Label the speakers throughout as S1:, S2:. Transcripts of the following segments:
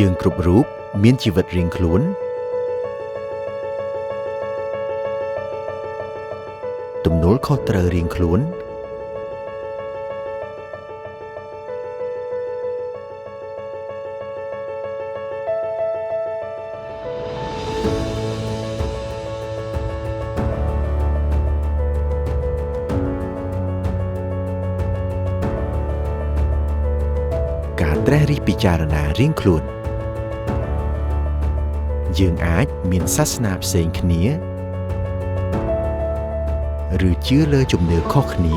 S1: យើងគ្រប់រូបមានជីវិតរៀងខ្លួនទំនួលខុសត្រូវរៀងខ្លួនការត្រិះរិះពិចារណារៀងខ្លួនយើងអាចមានសាសនាផ្សេងគ្នាឬជឿលើជំនឿខុសគ្នា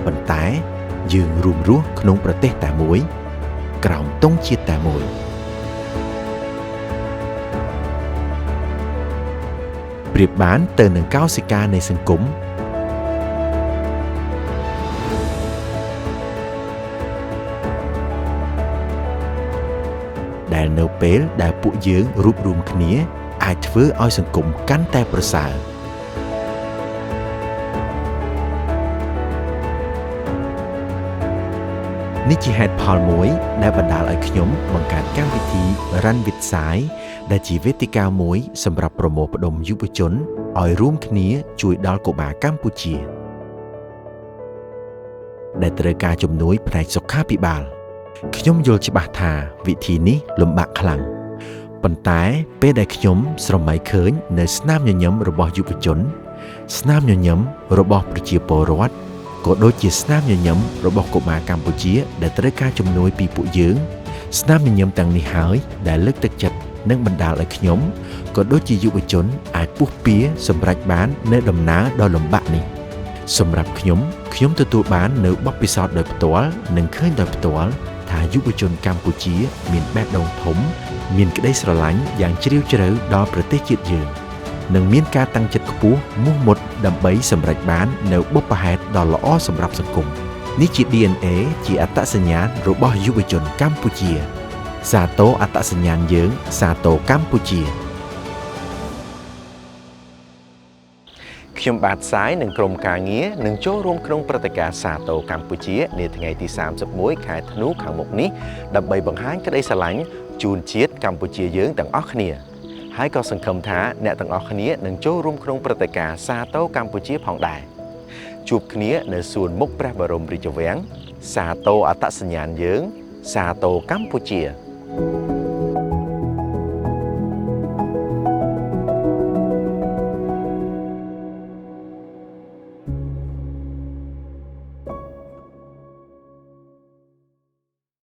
S1: ប៉ុន្តែយើងរួមរស់ក្នុងប្រទេសតែមួយក្រោមទង់ជាតិតែមួយប្រៀបបានទៅនឹងកោសិកានៃសង្គមដែលនៅពេលដែលពួកយើងរួបរวมគ្នាអាចធ្វើឲ្យសង្គមកាន់តែប្រសើរនេះជាហេតុផលមួយដែលបណ្ដាលឲ្យខ្ញុំបង្កើតកម្មវិធី Run with Sai ដែលជាវេទិកាមួយសម្រាប់ប្រមូលផ្ដុំយុវជនឲ្យរួមគ្នាជួយដល់កុមារកម្ពុជាដែលត្រូវការជំនួយផ្នែកសុខាភិបាលខ្ញុំយល់ច្បាស់ថាវិធីនេះលំបាកខ្លាំងប៉ុន្តែពេលដែលខ្ញុំស្រមៃឃើញនៅស្នាមញញឹមរបស់យុវជនស្នាមញញឹមរបស់ប្រជាពលរដ្ឋក៏ដូចជាស្នាមញញឹមរបស់កុមារកម្ពុជាដែលត្រូវការជំនួយពីពួកយើងស្នាមញញឹមទាំងនេះហើយដែលលើកទឹកចិត្តនិងបណ្ដាលឲ្យខ្ញុំក៏ដូចជាយុវជនអាចពុះពៀសម្រេចបាននៅដំណើរដ៏លំបាកនេះសម្រាប់ខ្ញុំទទួលបាននៅបទពិសោធន៍ដោយផ្ទាល់និងឃើញដោយផ្ទាល់ថាយុវជនកម្ពុជាមានបេះដូងធំមានក្តីស្រឡាញ់យ៉ាងជ្រាលជ្រៅដល់ប្រទេសជាតិយើងនិងមានការតាំងចិត្តខ្ពស់មោះមុតដើម្បីសម្រេចបាននៅបុព្វហេតុដ៏ល្អសម្រាប់សង្គមនេះជា DNA ជាអត្តសញ្ញាណរបស់យុវជនកម្ពុជាសាទរអត្តសញ្ញាណយើងសាទរកម្ពុជាខ្ញុំបាទសាយនិងក្រុមការងារនឹងចូលរួមក្នុងព្រឹត្តិការណ៍សាទរកម្ពុជានាថ្ងៃទី31ខែធ្នូខាងមុខនេះដើម្បីបង្ហាញក្តីស្រឡាញ់ជូនជាតិកម្ពុជាយើងទាំងអស់គ្នាហើយក៏សង្ឃឹមថាអ្នកទាំងអស់គ្នានឹងចូលរួមក្នុងព្រឹត្តិការណ៍សាទរកម្ពុជាផងដែរជួបគ្នានៅសួនមុខព្រះបរមរាជវាំងសាទរអត្តសញ្ញាណយើងសាទរកម្ពុជា